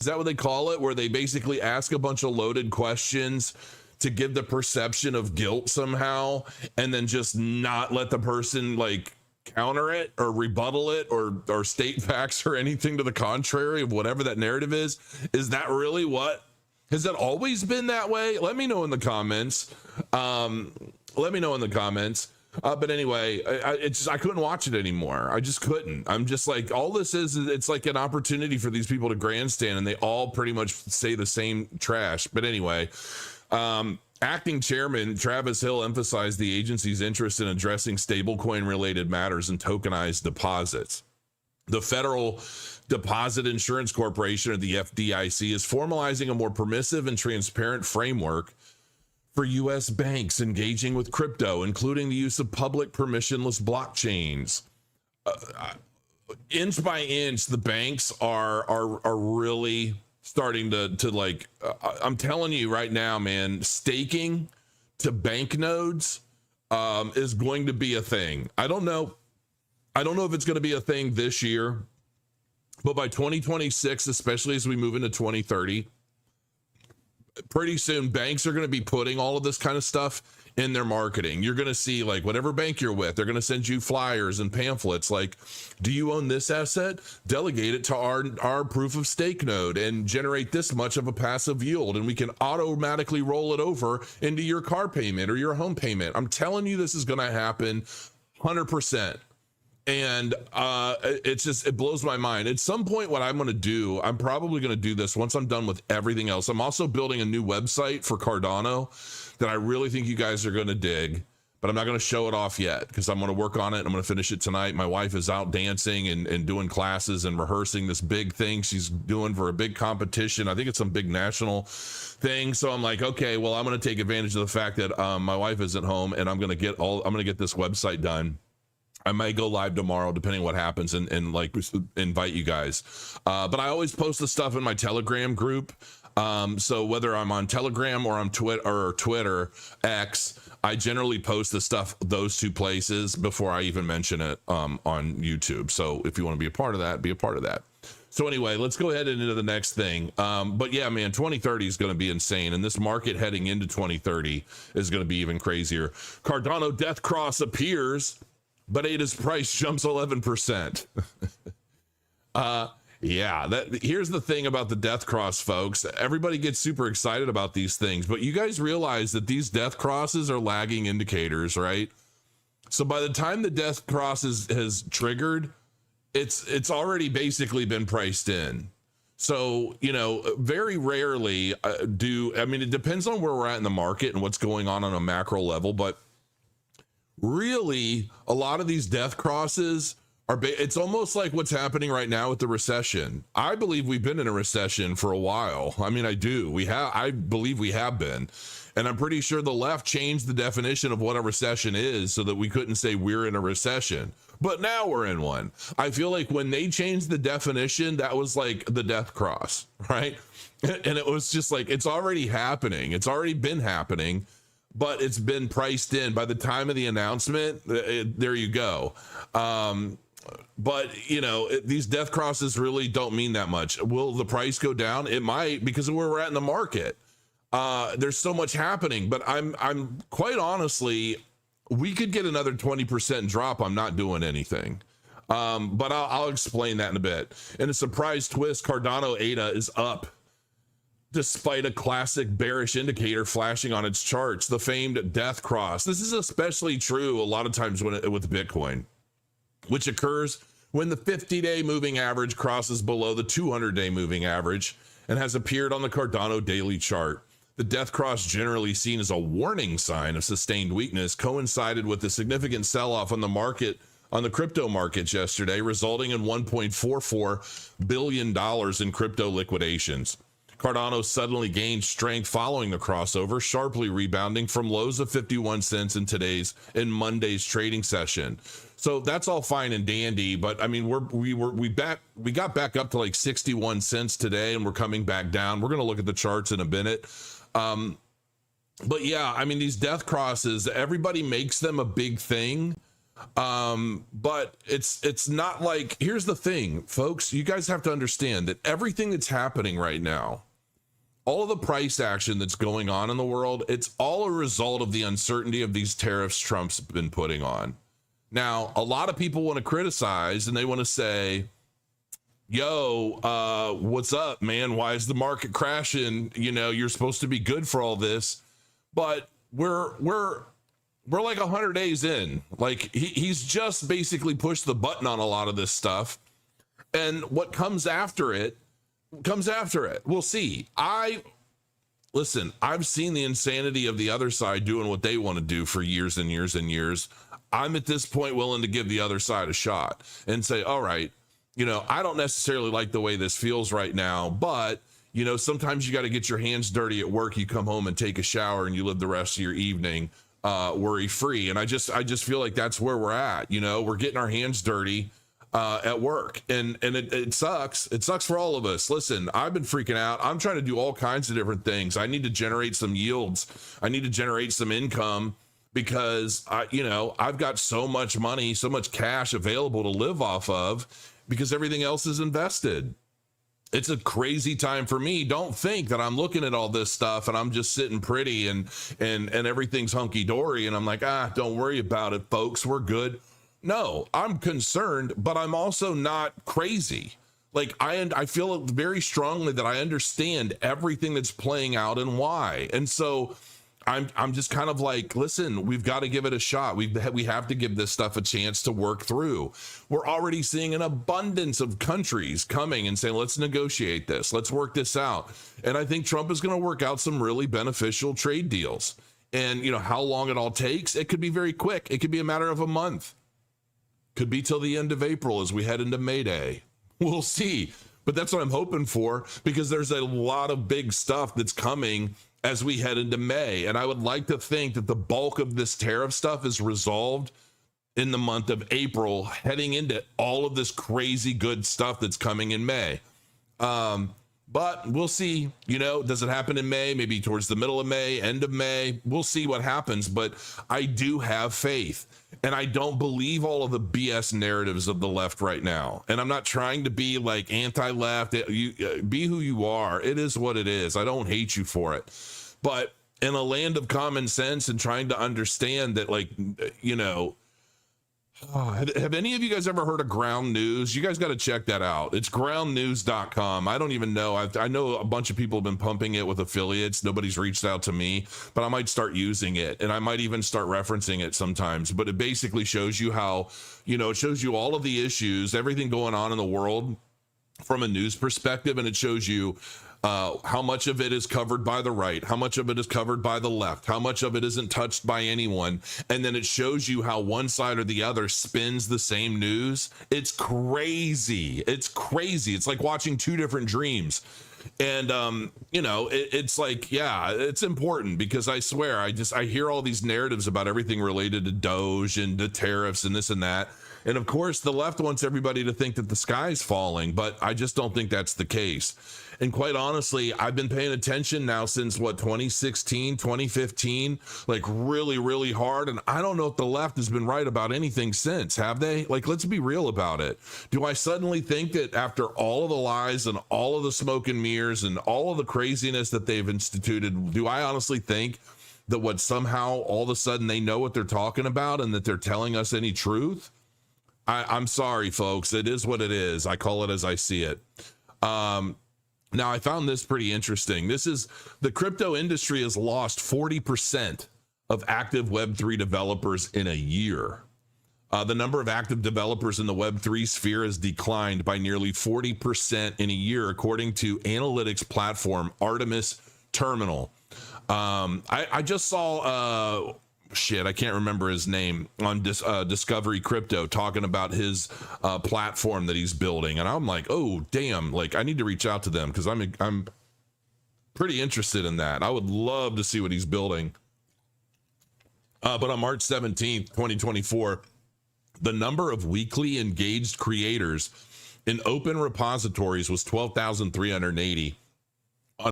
Is that what they call it? Where they basically ask a bunch of loaded questions to give the perception of guilt somehow, and then just not let the person like counter it or rebuttal it or state facts or anything to the contrary of whatever that narrative is. Is that really what? Has that always been that way? Let me know in the comments. Let me know in the comments. But anyway, I couldn't watch it anymore. I just couldn't. I'm just like, all this is it's like an opportunity for these people to grandstand, and they all pretty much say the same trash. But anyway, acting chairman Travis Hill emphasized the agency's interest in addressing stablecoin related matters and tokenized deposits. The Federal Deposit Insurance Corporation, or the FDIC, is formalizing a more permissive and transparent framework for U.S. banks engaging with crypto, including the use of public permissionless blockchains. Inch by inch, the banks are really starting to like, I'm telling you right now, man, staking to bank nodes is going to be a thing. I don't know if it's going to be a thing this year, but by 2026, especially as we move into 2030, pretty soon banks are going to be putting all of this kind of stuff in their marketing. You're going to see, like, whatever bank you're with, they're going to send you flyers and pamphlets like, do you own this asset? Delegate it to our proof of stake node and generate this much of a passive yield, and we can automatically roll it over into your car payment or your home payment. I'm telling you, this is going to happen 100%. And it blows my mind. At some point, what I'm going to do, I'm probably going to do this once I'm done with everything else. I'm also building a new website for Cardano that I really think you guys are going to dig, but I'm not going to show it off yet because I'm going to work on it. I'm going to finish it tonight. My wife is out dancing and doing classes and rehearsing this big thing she's doing for a big competition. I think it's some big national thing. So I'm like, okay, well, I'm going to take advantage of the fact that my wife isn't home, and I'm going to get this website done. I might go live tomorrow, depending on what happens, and like invite you guys. But I always post the stuff in my Telegram group. So whether I'm on Telegram or on Twitter X, I generally post the stuff those two places before I even mention it on YouTube. So if you want to be a part of that, be a part of that. So anyway, let's go ahead and into the next thing. But yeah, man, 2030 is going to be insane. And this market heading into 2030 is going to be even crazier. Cardano death cross appears, but ADA's price jumps 11%. Yeah, here's the thing about the death cross, folks. Everybody gets super excited about these things, but you guys realize that these death crosses are lagging indicators, right? So by the time the death cross has triggered, it's already basically been priced in. So, you know, very rarely it depends on where we're at in the market and what's going on a macro level, but really, a lot of these death crosses it's almost like what's happening right now with the recession. I believe we've been in a recession for a while. I mean, I do. I believe we have been. And I'm pretty sure the left changed the definition of what a recession is so that we couldn't say we're in a recession. But now we're in one. I feel like when they changed the definition, that was like the death cross, right? And it was just like, it's already happening. It's already been happening, but it's been priced in by the time of the announcement. There you go. But you know, these death crosses really don't mean that much. Will the price go down? It might, because of where we're at in the market. There's so much happening, but I'm quite honestly, we could get another 20% drop. I'm not doing anything. But I'll explain that in a bit. In a surprise twist, Cardano ADA is up despite a classic bearish indicator flashing on its charts, the famed death cross. This is especially true a lot of times with Bitcoin, which occurs when the 50-day moving average crosses below the 200-day moving average and has appeared on the Cardano daily chart. The death cross, generally seen as a warning sign of sustained weakness, coincided with a significant sell-off on the crypto markets yesterday, resulting in $1.44 billion in crypto liquidations. Cardano suddenly gained strength following the crossover, sharply rebounding from lows of 51 cents in Monday's trading session. So that's all fine and dandy, but I mean, we got back up to like 61 cents today, and we're coming back down. We're going to look at the charts in a minute. But yeah, I mean, these death crosses, everybody makes them a big thing. But it's not like, here's the thing, folks, you guys have to understand that everything that's happening right now, all of the price action that's going on in the world, it's all a result of the uncertainty of these tariffs Trump's been putting on. Now, a lot of people want to criticize and they want to say, yo, what's up, man? Why is the market crashing? You know, you're supposed to be good for all this, but we're like 100 days in. Like he's just basically pushed the button on a lot of this stuff. And what comes after it comes after it. We'll see. Listen, I've seen the insanity of the other side doing what they want to do for years and years and years. I'm at this point willing to give the other side a shot and say, all right, you know, I don't necessarily like the way this feels right now, but you know, sometimes you got to get your hands dirty at work. You come home and take a shower and you live the rest of your evening worry free. And I just feel like that's where we're at. You know, we're getting our hands dirty at work, and it sucks. It sucks for all of us. Listen, I've been freaking out. I'm trying to do all kinds of different things. I need to generate some yields. I need to generate some income because I've got so much money, so much cash available to live off of because everything else is invested. It's a crazy time for me. Don't think that I'm looking at all this stuff and I'm just sitting pretty and everything's hunky dory. And I'm like, don't worry about it, folks. We're good. No, I'm concerned, but I'm also not crazy. Like I feel very strongly that I understand everything that's playing out and why. And so I'm just kind of like, listen, we've got to give it a shot. We have to give this stuff a chance to work through. We're already seeing an abundance of countries coming and saying, let's negotiate this. Let's work this out. And I think Trump is going to work out some really beneficial trade deals. And you know how long it all takes? It could be very quick. It could be a matter of a month. Could be till the end of April as we head into May Day. We'll see. But that's what I'm hoping for, because there's a lot of big stuff that's coming as we head into May. And I would like to think that the bulk of this tariff stuff is resolved in the month of April, heading into all of this crazy good stuff that's coming in May. But we'll see, does it happen in May? Maybe towards the middle of May, end of May. We'll see what happens. But I do have faith. And I don't believe all of the BS narratives of the left right now. And I'm not trying to be like anti-left. Be who you are. It is what it is. I don't hate you for it. But in a land of common sense and trying to understand that, have any of you guys ever heard of Ground News? You guys got to check that out. It's groundnews.com. I don't even know. I know a bunch of people have been pumping it with affiliates. Nobody's reached out to me, but I might start using it, and I might even start referencing it sometimes. But it basically shows you how, it shows you all of the issues, everything going on in the world from a news perspective, and it shows you how much of it is covered by the right, how much of it is covered by the left, how much of it isn't touched by anyone. And then it shows you how one side or the other spins the same news. It's crazy. It's crazy. It's like watching two different dreams. And, it's like, yeah, it's important because I swear, I hear all these narratives about everything related to Doge and the tariffs and this and that. And of course, the left wants everybody to think that the sky's falling, but I just don't think that's the case. And quite honestly, I've been paying attention now since 2016, 2015, like really, really hard. And I don't know if the left has been right about anything since, have they? Like, let's be real about it. Do I suddenly think that after all of the lies and all of the smoke and mirrors and all of the craziness that they've instituted, do I honestly think that somehow all of a sudden they know what they're talking about and that they're telling us any truth? I'm sorry, folks. It is what it is. I call it as I see it. Now, I found this pretty interesting. The crypto industry has lost 40% of active Web3 developers in a year. The number of active developers in the Web3 sphere has declined by nearly 40% in a year, according to analytics platform Artemis Terminal. I just saw... I can't remember his name on Discovery Crypto talking about his platform that he's building. And I'm like, oh, damn, like I need to reach out to them because I'm pretty interested in that. I would love to see what he's building. But on March 17th, 2024, the number of weekly engaged creators in open repositories was 12,380.